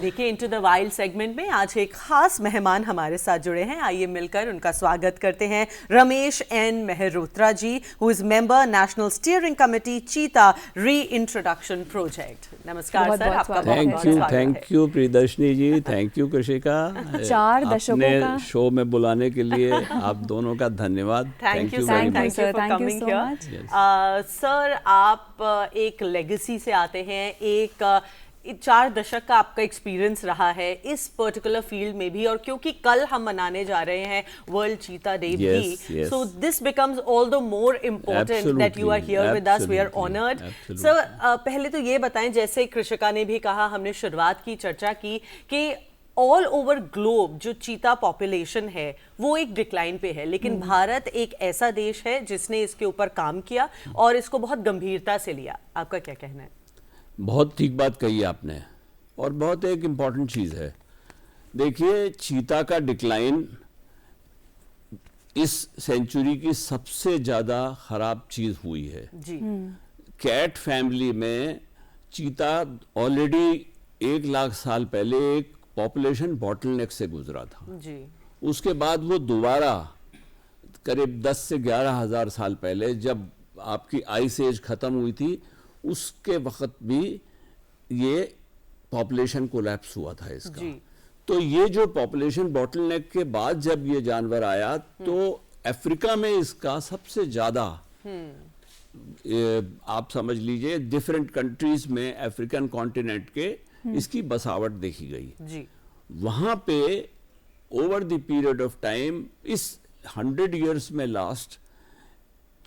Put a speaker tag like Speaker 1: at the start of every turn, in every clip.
Speaker 1: देखिए into the wild segment में आज एक खास मेहमान हमारे साथ जुड़े हैं। आइए मिलकर उनका स्वागत करते हैं। Ramesh N Mehrotra ji, who is member national steering committee cheetah री इंट्रोडक्शन प्रोजेक्ट। नमस्कार सर, आपका बहुत स्वागत है।
Speaker 2: Thank you Priyadarshini ji, thank you Krishika,
Speaker 3: 4 दशकों का
Speaker 2: शो में बुलाने के लिए आप दोनों का धन्यवाद।
Speaker 1: Thank you sir, thank you for coming here. Sir, आप एक लेगेसी से आते हैं, एक 4 दशक का आपका एक्सपीरियंस रहा है इस पर्टिकुलर फील्ड में भी, और क्योंकि कल हम मनाने जा रहे हैं वर्ल्ड चीता डे भी, so this becomes all the more important that you are here with us. We are honoured. Sir, पहले तो ये बताएं, जैसे कृषिका ने भी कहा, हमने शुरुआत की चर्चा की कि ऑल ओवर ग्लोब जो चीता पॉपुलेशन है वो एक डिक्लाइन पे है, लेकिन भारत एक ऐसा देश है जिसने इसके ऊपर काम किया और इसको बहुत गंभीरता से लिया। आपका क्या कहना है?
Speaker 2: बहुत ठीक बात कही आपने, और बहुत एक इम्पॉर्टेंट चीज़ है। देखिए, चीता का डिक्लाइन इस सेंचुरी की सबसे ज़्यादा ख़राब चीज़ हुई है
Speaker 1: जी।
Speaker 2: कैट फैमिली में चीता ऑलरेडी 1 लाख साल पहले एक पॉपुलेशन बॉटलनेक से गुजरा था
Speaker 1: जी।
Speaker 2: उसके बाद वो दोबारा करीब 10 से 11 हज़ार साल पहले, जब आपकी आइस एज ख़त्म हुई थी, उसके वक्त भी ये पॉपुलेशन कोलैप्स हुआ था इसका जी। तो ये जो पॉपुलेशन बॉटलनेक के बाद जब ये जानवर आया, तो अफ्रीका में इसका सबसे ज़्यादा, आप समझ लीजिए डिफरेंट कंट्रीज में अफ्रीकन कॉन्टिनेंट के इसकी बसावट देखी गई जी। वहाँ पे over the period of time, इस 100 ईयर्स में लास्ट,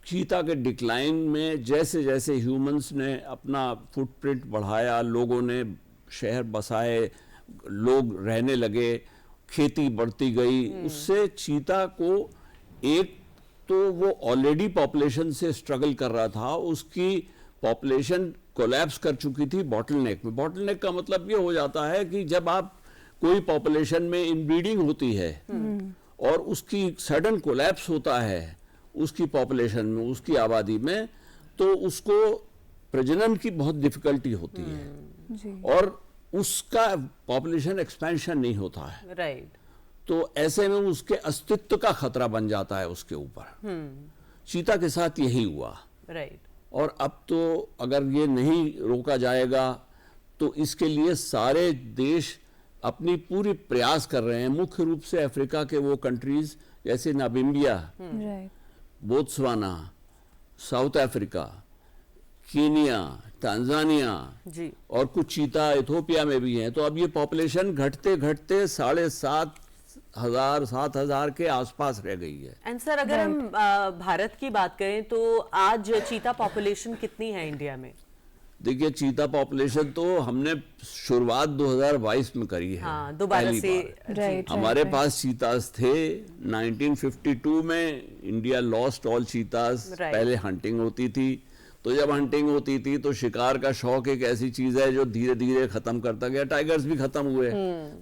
Speaker 2: चीता के डिक्लाइन में जैसे जैसे ह्यूमंस ने अपना फुटप्रिंट बढ़ाया, लोगों ने शहर बसाए, लोग रहने लगे, खेती बढ़ती गई, उससे चीता को, एक तो वो ऑलरेडी पॉपुलेशन से स्ट्रगल कर रहा था, उसकी पॉपुलेशन कोलैप्स कर चुकी थी बॉटलनेक में। बॉटलनेक का मतलब ये हो जाता है कि जब आप कोई पॉपुलेशन में इनब्रीडिंग होती है और उसकी सडन कोलैप्स होता है उसकी पॉपुलेशन में, उसकी आबादी में, तो उसको प्रजनन की बहुत डिफिकल्टी होती है और उसका पॉपुलेशन एक्सपेंशन नहीं होता है।
Speaker 1: राइट।
Speaker 2: तो ऐसे में उसके अस्तित्व का खतरा बन जाता है उसके ऊपर। चीता के साथ यही हुआ।
Speaker 1: राइट।
Speaker 2: और अब तो अगर ये नहीं रोका जाएगा तो इसके लिए सारे देश अपनी पूरी प्रयास कर रहे हैं। मुख्य रूप से अफ्रीका के वो कंट्रीज जैसे Namibia, Botswana, South Africa, Kenya, Tanzania जी। और कुछ चीता इथोपिया में भी हैं। तो अब ये पॉपुलेशन घटते घटते 7,500 के आसपास रह गई है।
Speaker 1: एंड सर, अगर हम भारत की बात करें तो आज चीता पॉपुलेशन कितनी है इंडिया में?
Speaker 2: देखिए, चीता पॉपुलेशन तो हमने शुरुआत 2022 में करी है।
Speaker 1: हाँ, दोबारा से
Speaker 2: हमारे पास चीतास थे 1952 में। India lost all चीतास। पहले हंटिंग होती थी, तो जब हंटिंग होती थी तो शिकार का शौक एक ऐसी चीज है जो धीरे धीरे खत्म करता गया। टाइगर्स भी खत्म हुए,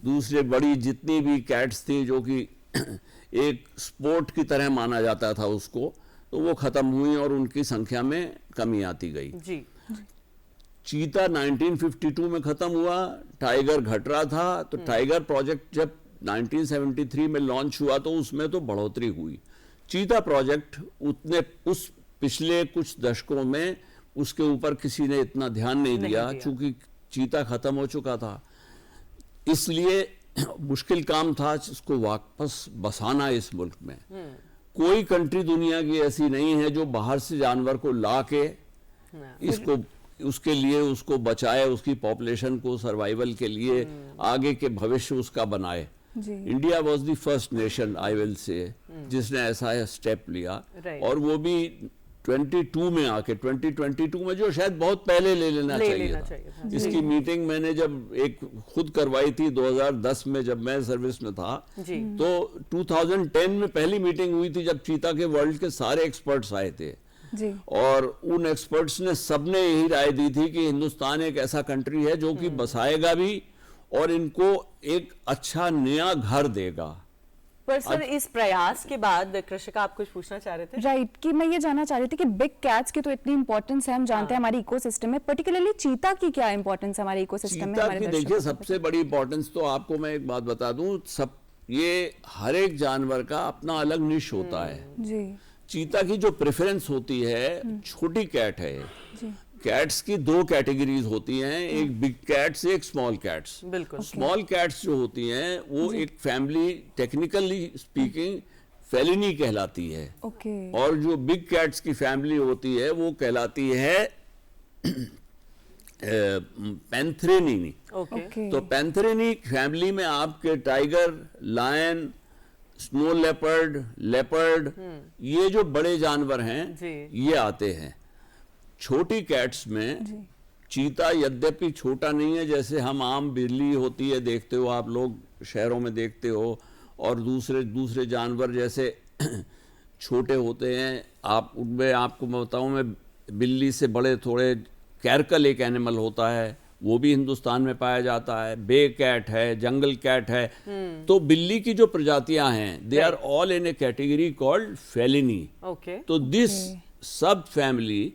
Speaker 2: दूसरे बड़ी जितनी भी कैट्स थी जो कि एक स्पोर्ट की तरह माना जाता था उसको, तो वो खत्म हुई और उनकी संख्या में कमी आती गई जी। चीता 1952 में खत्म हुआ, टाइगर घट रहा था। तो टाइगर प्रोजेक्ट जब 1973 में लॉन्च हुआ तो उसमें तो बढ़ोतरी हुई। चीता प्रोजेक्ट उस पिछले कुछ दशकों में उसके ऊपर किसी ने इतना ध्यान नहीं दिया, क्योंकि चीता खत्म हो चुका था। इसलिए मुश्किल काम था इसको वापस बसाना इस मुल्क में। कोई कंट्री दुनिया की ऐसी नहीं है जो बाहर से जानवर को ला के इसको, उसके लिए उसको बचाए, उसकी पॉपुलेशन को सर्वाइवल के लिए आगे के भविष्य उसका बनाए। India was the first nation, I will say, जिसने ऐसा स्टेप लिया। और वो भी 22 में आके, 2022 में, जो शायद बहुत पहले ले लेना चाहिए था। इसकी मीटिंग मैंने जब एक खुद करवाई थी 2010 में, जब मैं सर्विस में था, तो 2010 में पहली मीटिंग हुई थी जब चीता के वर्ल्ड के सारे एक्सपर्ट्स आए थे जी। और उन एक्सपर्ट्स ने सबने यही राय दी थी कि हिंदुस्तान एक ऐसा कंट्री है जो कि बसाएगा भी और इनको एक अच्छा नया घर देगा।
Speaker 1: पर सर इस प्रयास के बाद कृषिका आप कुछ पूछना चाह रहे थे?
Speaker 3: राइट, कि मैं ये जानना चाह रही थी कि बिग कैट्स की तो इतनी इंपॉर्टेंस है, हम जानते हैं हमारे इकोसिस्टम में, पर्टिकुलरली चीता की क्या इंपॉर्टेंस है हमारे इकोसिस्टम में?
Speaker 2: चीता की देखिए सबसे बड़ी इंपॉर्टेंस तो आपको मैं एक बात बता दूं, सब ये हर एक जानवर का अपना अलग निश होता है
Speaker 3: जी।
Speaker 2: चीता की जो प्रेफरेंस होती है, छोटी कैट है
Speaker 3: जी।
Speaker 2: कैट्स की दो कैटेगरीज होती हैं, एक बिग कैट्स एक स्मॉल कैट्स।
Speaker 1: बिल्कुल।
Speaker 2: स्मॉल कैट्स जो होती हैं वो एक फैमिली टेक्निकली स्पीकिंग फेलिनी कहलाती है।
Speaker 3: ओके।
Speaker 2: और जो बिग कैट्स की फैमिली होती है वो कहलाती है पैंथेरिनी।
Speaker 1: ओके।
Speaker 2: तो पैंथेरिनी फैमिली में आपके टाइगर, लायन, स्नो लेपर्ड ये जो बड़े जानवर हैं ये आते हैं। छोटी कैट्स में चीता यद्यपि छोटा नहीं है, जैसे हम आम बिल्ली होती है देखते हो आप लोग शहरों में देखते हो, और दूसरे जानवर जैसे छोटे होते हैं, आप उनमें आपको मैं बताऊं, मैं बिल्ली से बड़े थोड़े कैरकल एक एनिमल होता है वो भी हिंदुस्तान में पाया जाता है, बे कैट है, जंगल कैट है। तो बिल्ली की जो प्रजातियां हैं they are all in a category called felinae. तो this subfamily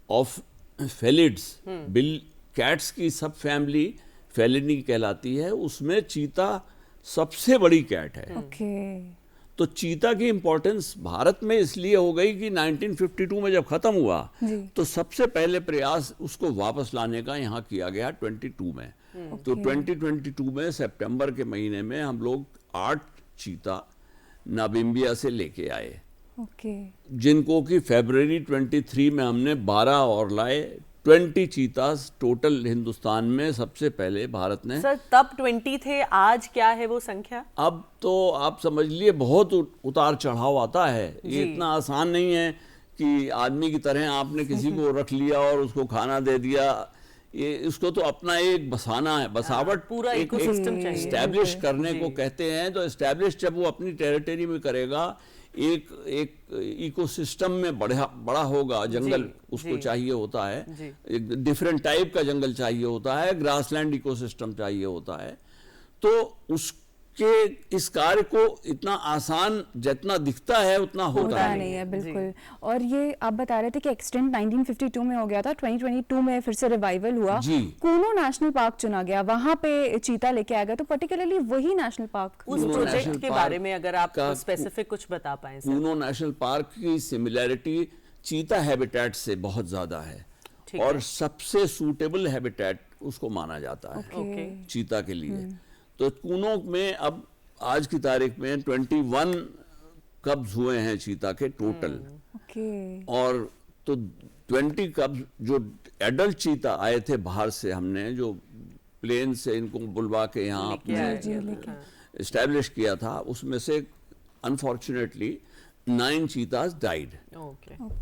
Speaker 2: of felids, cats की सब फैमिली फेलिनी कहलाती है, उसमें चीता सबसे बड़ी कैट है। तो चीता की इंपॉर्टेंस भारत में इसलिए हो गई कि 1952 में जब खत्म हुआ तो सबसे पहले प्रयास उसको वापस लाने का यहाँ किया गया 22 में। तो 2022 में सितंबर के महीने में हम लोग 8 चीता नामिबिया से लेके आए, जिनको कि फरवरी 23 में हमने 12 और लाए। 20 चीतास टोटल हिंदुस्तान में सबसे पहले भारत ने।
Speaker 1: सर तब 20 थे, आज क्या है वो संख्या?
Speaker 2: अब तो आप समझ लिए बहुत उतार चढ़ाव आता है, ये इतना आसान नहीं है कि आदमी की तरह आपने किसी को रख लिया और उसको खाना दे दिया। ये इसको तो अपना एक बसाना है, बसावट
Speaker 1: पूरा इकोसिस्टम चाहिए,
Speaker 2: एस्टैब्लिश करने को कहते हैं। तो एस्टैब्लिश जब वो अपनी टेरिटरी में करेगा, एक इकोसिस्टम में बड़ा होगा, जंगल उसको चाहिए होता है, एक डिफरेंट टाइप का जंगल चाहिए होता है, ग्रासलैंड इकोसिस्टम चाहिए होता है। तो उसके इस कार्य को इतना आसान जितना दिखता है उतना होता
Speaker 3: नहीं है। बिल्कुल। और ये आप बता रहे थे कि एक्सटेंट 1952 में हो गया था, 2022 में फिर से रिवाइवल हुआ, कूनो नेशनल पार्क चुना गया, वहां पे चीता लेके आ गया। तो पर्टिकुलरली वही नेशनल पार्क,
Speaker 1: उस प्रोजेक्ट के बारे में अगर आप स्पेसिफिक कुछ बता पाएं।
Speaker 2: कूनो नेशनल पार्क की सिमिलैरिटी चीता हैबिटेट से बहुत ज्यादा है, और सबसे सूटेबल हैबिटेट उसको माना जाता है चीता के लिए। तो कूनो में अब आज की तारीख में 21 कब्ज हुए हैं चीता के टोटल। और तो 20 कब्ज जो एडल्ट चीता आए थे बाहर से, हमने जो प्लेन से इनको बुलवा के यहाँ अपने एस्टैब्लिश किया था, उसमें से unfortunately 9 चीतास died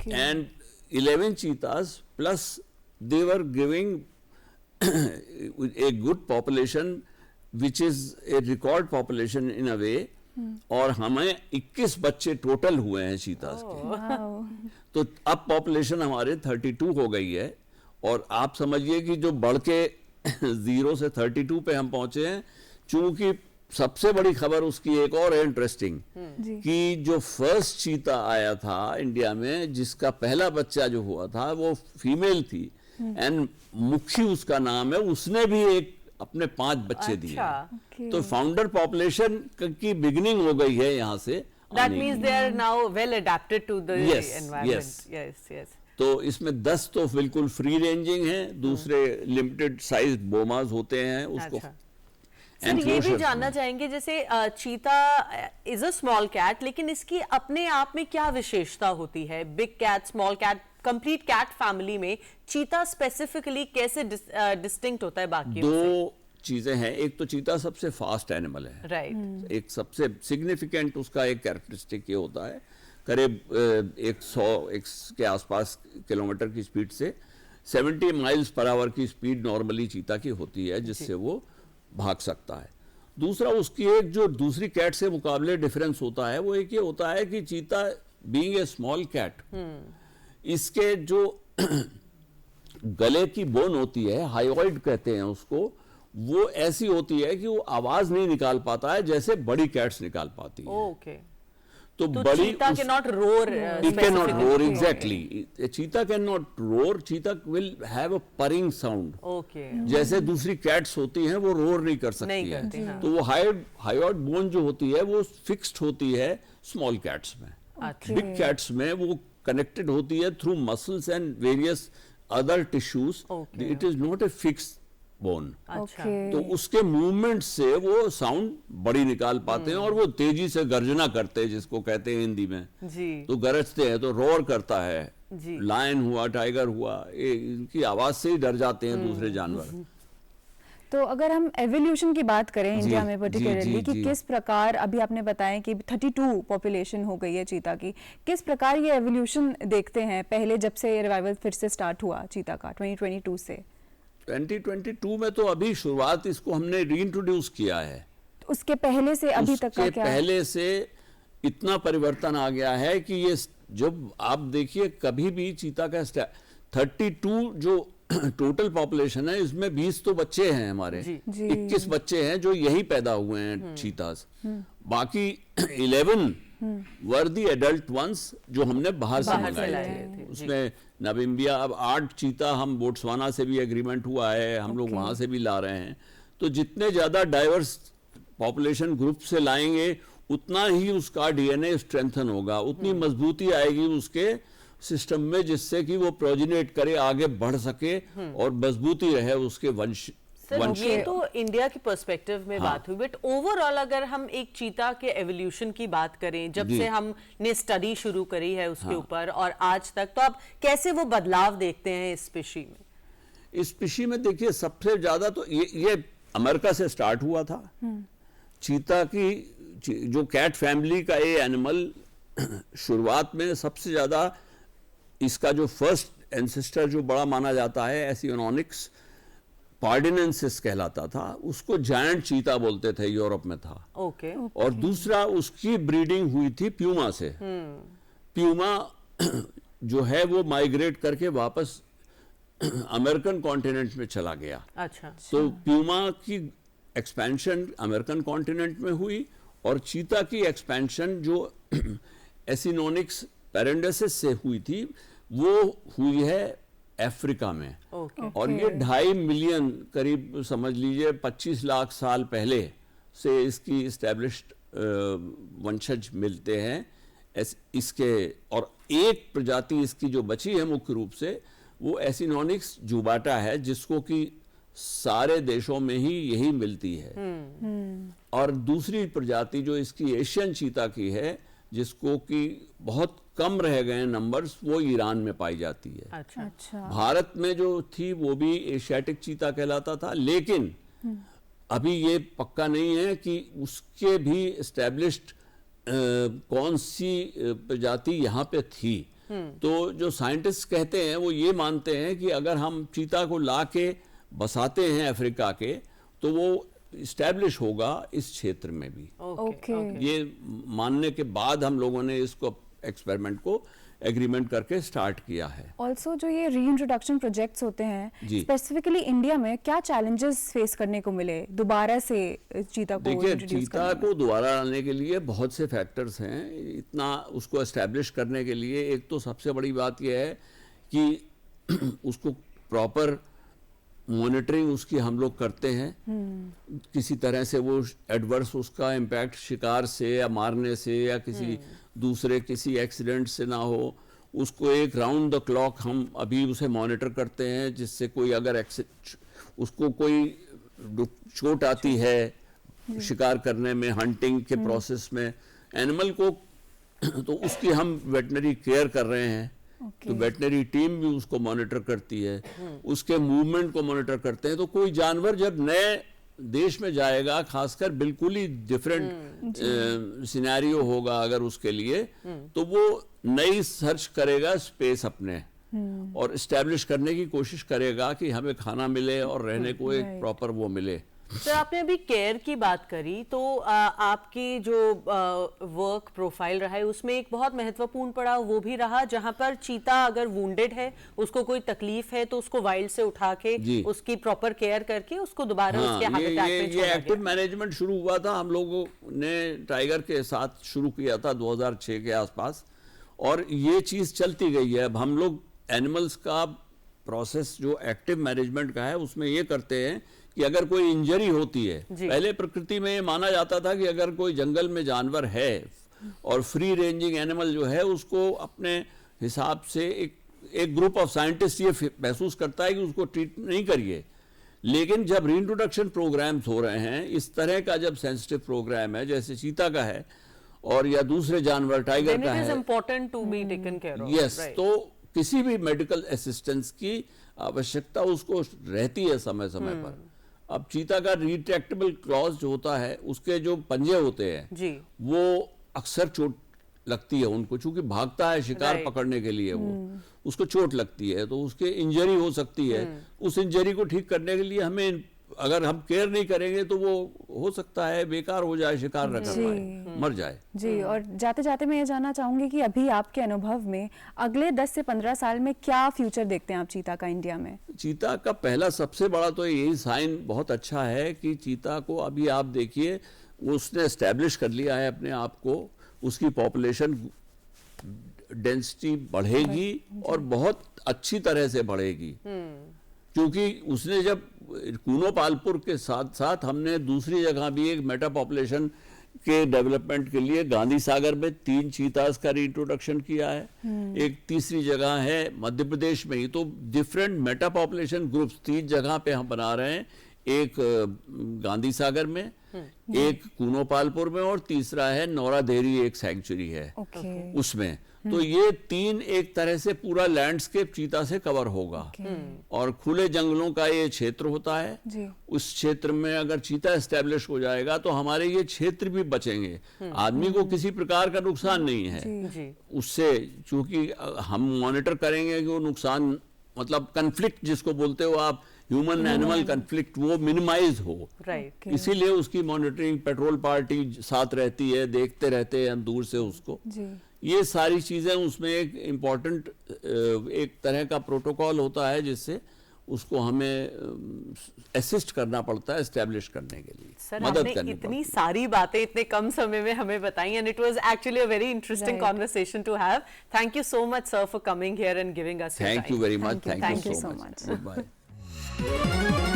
Speaker 2: and 11 चीतास plus they were giving a good population which is a record population in a way। और हमें 21 बच्चे टोटल हुए हैं चीतास के। तो अब पॉपुलेशन हमारे 32 हो गई है, और आप समझिए कि जो बढ़ के 0 से 32 पे हम पहुंचे हैं। चूंकि सबसे बड़ी खबर उसकी एक और है इंटरेस्टिंग, कि जो फर्स्ट चीता आया था इंडिया में, जिसका पहला बच्चा जो हुआ था वो फीमेल थी, एंड मुखी उसका नाम है, उसने भी एक अपने 5 बच्चे दिए। तो फाउंडर पॉपुलेशन की बिगिनिंग हो गई है यहाँ से।
Speaker 1: That means they are now well adapted to the environment. Yes.
Speaker 2: तो इसमें 10 तो बिल्कुल फ्री रेंजिंग है, दूसरे लिमिटेड साइज बोमास होते हैं उसको।
Speaker 1: सर ये भी जानना चाहेंगे, जैसे चीता इज अ स्मॉल कैट, लेकिन इसकी अपने आप में क्या विशेषता होती है? Big cat, small cat, complete cat family में चीता स्पेसिफिकली कैसे डिस्टिंक्ट होता है बाकी?
Speaker 2: 2 चीजें हैं। एक तो चीता सबसे फास्ट एनिमल है,
Speaker 1: राइट।
Speaker 2: एक सबसे सिग्निफिकेंट उसका एक कैरेक्टरिस्टिक ये होता है, करीब 100 के आसपास किलोमीटर की स्पीड से 70 माइल्स पर आवर की स्पीड नॉर्मली चीता की होती है, जिससे वो भाग सकता है। दूसरा, उसकी एक जो दूसरी कैट से मुकाबले डिफरेंस होता है वो एक ये होता है कि चीता बीइंग ए स्मॉल कैट, इसके जो गले की बोन होती है, हायोइड कहते हैं उसको, वो ऐसी होती है कि वो आवाज नहीं निकाल पाता है जैसे बड़ी कैट्स निकाल पाती है।
Speaker 1: ओके।
Speaker 2: तो बड़ी
Speaker 1: चीता cannot roar,
Speaker 2: it cannot roar exactly. A cheetah cannot roar. Cheetah will have a purring sound.
Speaker 1: Okay.
Speaker 2: जैसे दूसरी कैट्स होती हैं वो रोर नहीं कर सकती है।
Speaker 1: हाँ।
Speaker 2: तो वो हाइड बोन जो होती है वो फिक्स्ड होती है स्मॉल कैट्स में। बिग कैट्स में वो कनेक्टेड होती है through muscles and various other tissues. It is not a fixed bone. तो उसके मूवमेंट से वो साउंड बड़ी निकाल पाते हैं और वो तेजी से गर्जना करते हैं, जिसको कहते हैं हिंदी में
Speaker 1: जी।
Speaker 2: तो गरजते हैं, तो रोर करता है। लायन हुआ, टाइगर हुआ, इनकी आवाज से ही डर जाते हैं दूसरे जानवर।
Speaker 3: तो अगर हम एवोल्यूशन की बात करें इंडिया में पर्टिकुलरली कि किस प्रकार, अभी आपने बताया कि 32 पॉपुलेशन हो गई है चीता की, किस प्रकार ये एवोल्यूशन देखते हैं पहले जब से रिवाइवल फिर से स्टार्ट हुआ चीता का 2022 से?
Speaker 2: 2022 में तो अभी शुरुआत इसको हमने रीइंट्रोड्यूस किया है।
Speaker 3: उसके पहले से अभी तक का क्या?
Speaker 2: पहले से इतना परिवर्तन आ गया है कि ये जब आप देखिए कभी भी चीता का 32 जो टोटल पॉपुलेशन है इसमें 20 तो बच्चे हैं हमारे, 21 बच्चे हैं जो यही पैदा हुए हैं चीतास। बाकी 11 वर दी एडल्ट वंस जो हमने बाहर से मंगाए थे। उसमें नामिबिया, अब 8 चीता हम बोट्सवाना से भी एग्रीमेंट हुआ है, हम लोग वहां से भी ला रहे हैं। तो जितने ज्यादा डाइवर्स पॉपुलेशन ग्रुप से लाएंगे उतना ही उसका डीएनए स्ट्रेंथन होगा, उतनी मजबूती आएगी उसके सिस्टम में, जिससे कि वो प्रोजिनेट करे, आगे बढ़ सके और मजबूती रहे उसके वंश।
Speaker 1: ये तो इंडिया के पर्सपेक्टिव में बात हुई, बट ओवरऑल अगर हम एक चीता के एवोल्यूशन की बात करें, जब से हमने स्टडी शुरू करी है उसके ऊपर और आज तक, तो आप कैसे वो बदलाव देखते हैं इस स्पीशी में?
Speaker 2: इस स्पीशी में देखिए सबसे ज्यादा तो ये अमेरिका से स्टार्ट हुआ था। चीता की जो कैट फैमिली का ये एनिमल शुरुआत में सबसे ज्यादा इसका जो फर्स्ट एंसेस्टर जो बड़ा माना जाता है एसियोनिक्स पार्डिनेंसिस कहलाता था, उसको जायंट चीता बोलते थे, यूरोप में था।
Speaker 1: ओके।
Speaker 2: और दूसरा उसकी ब्रीडिंग हुई थी प्यूमा से। प्यूमा जो है वो माइग्रेट करके वापस अमेरिकन कॉन्टिनेंट में चला गया।
Speaker 1: अच्छा।
Speaker 2: तो प्यूमा की एक्सपेंशन अमेरिकन कॉन्टिनेंट में हुई और चीता की एक्सपेंशन जो एसिनोनिक्स पैरेंडेसिस से हुई थी वो हुई है अफ्रीका में। और ये 2.5 मिलियन करीब समझ लीजिए 25 लाख साल पहले से इसकी इस्टेब्लिश्ड वंशज मिलते हैं इसके। और एक प्रजाति इसकी जो बची है मुख्य रूप से वो एसिनोनिक्स जुबाटा है, जिसको कि सारे देशों में ही यही मिलती है। और दूसरी प्रजाति जो इसकी एशियन चीता की है, जिसको कि बहुत कम रह गए नंबर्स, वो ईरान में पाई जाती है।
Speaker 3: अच्छा।
Speaker 2: भारत में जो थी वो भी एशियाटिक चीता कहलाता था, लेकिन अभी ये पक्का नहीं है कि उसके भी एस्टेब्लिश्ड कौन सी प्रजाति यहाँ पे थी। तो जो साइंटिस्ट कहते हैं वो ये मानते हैं कि अगर हम चीता को ला के बसाते हैं अफ्रीका के, तो वो इस्टेब्लिश होगा इस क्षेत्र में भी। ये मानने के बाद हम लोगों ने इसको एक्सपेरिमेंट को एग्रीमेंट करके स्टार्ट किया है।
Speaker 3: ऑल्सो जो ये रीइंट्रोडक्शन प्रोजेक्ट्स होते हैं स्पेसिफिकली इंडिया में, क्या चैलेंजेस फेस करने को मिले दोबारा से चीता को?
Speaker 2: देखिए, चीता को दोबारा लाने के लिए बहुत से फैक्टर्स हैं। इतना उसको एस्टेब्लिश करने के लिए एक तो सबसे बड़ी बात यह है कि उसको प्रॉपर मॉनिटरिंग उसकी हम लोग करते हैं। किसी तरह से वो एडवर्स उसका इम्पैक्ट शिकार से या मारने से या किसी दूसरे किसी एक्सीडेंट से ना हो, उसको एक राउंड द क्लॉक हम अभी उसे मॉनिटर करते हैं, जिससे कोई अगर उसको कोई चोट आती है शिकार करने में, हंटिंग के प्रोसेस में एनिमल को, तो उसकी हम वेटनरी केयर कर रहे हैं। तो वेटनरी टीम भी उसको मॉनिटर करती है, उसके मूवमेंट को मॉनिटर करते हैं। तो कोई जानवर जब नए देश में जाएगा, खासकर बिल्कुल ही डिफरेंट सिनेरियो होगा अगर उसके लिए, तो वो नई सर्च करेगा स्पेस अपने और एस्टेब्लिश करने की कोशिश करेगा कि हमें खाना मिले और रहने को एक प्रॉपर वो मिले।
Speaker 1: सर आपने अभी केयर की बात करी, तो आपकी जो वर्क प्रोफाइल रहा है उसमें एक बहुत महत्वपूर्ण पड़ाव वो भी रहा जहां पर चीता अगर वुंडेड है, उसको कोई तकलीफ है, तो उसको वाइल्ड से उठा के उसकी प्रॉपर केयर करके उसको दोबारा उसके हैबिटेट में छोड़ा गया।
Speaker 2: एक्टिव मैनेजमेंट शुरू हुआ था, हम लोगों ने टाइगर के साथ शुरू किया था 2006 के आसपास, और ये चीज चलती गई है। अब हम लोग एनिमल्स का प्रोसेस जो एक्टिव मैनेजमेंट का है उसमें ये करते हैं कि अगर कोई इंजरी होती है, पहले प्रकृति में ये माना जाता था कि अगर कोई जंगल में जानवर है और फ्री रेंजिंग एनिमल जो है उसको अपने हिसाब से एक ग्रुप ऑफ साइंटिस्ट ये महसूस करता है कि उसको ट्रीट नहीं करिए। लेकिन जब रीइंट्रोडक्शन प्रोग्राम्स हो रहे हैं, इस तरह का जब सेंसिटिव प्रोग्राम है जैसे चीता का है और या दूसरे जानवर टाइगर का है,
Speaker 1: important to be taken care of.
Speaker 2: Yes, तो किसी भी मेडिकल असिस्टेंस की आवश्यकता उसको रहती है समय समय पर। अब चीता का रिट्रैक्टेबल क्लॉज जो होता है, उसके जो पंजे होते हैं वो अक्सर चोट लगती है उनको, चूंकि भागता है शिकार पकड़ने के लिए, वो उसको चोट लगती है तो उसके इंजरी हो सकती है। उस इंजरी को ठीक करने के लिए हमें, अगर हम केयर नहीं करेंगे तो वो हो सकता है बेकार हो जाए, शिकार न कर पाए, मर जाए।
Speaker 3: जी, और जाते जाते मैं ये जानना चाहूंगी कि अभी आपके अनुभव में अगले 10 से 15 साल में क्या फ्यूचर देखते हैं आप चीता का इंडिया में?
Speaker 2: चीता का पहला सबसे बड़ा तो यही साइन बहुत अच्छा है कि चीता को अभी आप देखिए, उसने एस्टेब्लिश कर लिया है अपने आप को, उसकी पॉपुलेशन डेंसिटी बढ़ेगी और बहुत अच्छी तरह से बढ़ेगी, क्योंकि उसने जब कूनो पालपुर के साथ साथ हमने दूसरी जगह भी एक मेटा पॉपुलेशन के डेवलपमेंट के लिए गांधी सागर में 3 चीतास का रीइंट्रोडक्शन किया है। एक तीसरी जगह है मध्य प्रदेश में ही, तो डिफरेंट मेटा पॉपुलेशन ग्रुप्स 3 जगह पे हम बना रहे हैं, एक गांधी सागर में, एक कूनो पालपुर में और तीसरा है नौरादेरी, एक सैंक्चुरी है उसमें। तो ये 3 एक तरह से पूरा लैंडस्केप चीता से कवर होगा और खुले जंगलों का ये क्षेत्र होता है। उस क्षेत्र में अगर चीता एस्टेब्लिश हो जाएगा तो हमारे ये क्षेत्र भी बचेंगे, आदमी को किसी प्रकार का नुकसान नहीं है उससे, क्योंकि हम मॉनिटर करेंगे कि वो नुकसान, मतलब कन्फ्लिक्ट जिसको बोलते हो आप, ह्यूमन एनिमल कन्फ्लिक्ट, वो मिनिमाइज हो। इसीलिए उसकी मॉनिटरिंग पेट्रोल पार्टी साथ रहती है, देखते रहते हैं दूर से उसको। ये सारी चीजें उसमें एक इम्पोर्टेंट एक तरह का प्रोटोकॉल होता है जिससे उसको हमें असिस्ट करना पड़ता है एस्टेब्लिश करने के लिए।
Speaker 1: सर, आपने इतनी सारी बातें इतने कम समय में हमें बताई, and it was actually a very interesting conversation to have. Thank you so much sir for coming here and giving us your time.
Speaker 2: Thank you very much, thank you so much, good bye.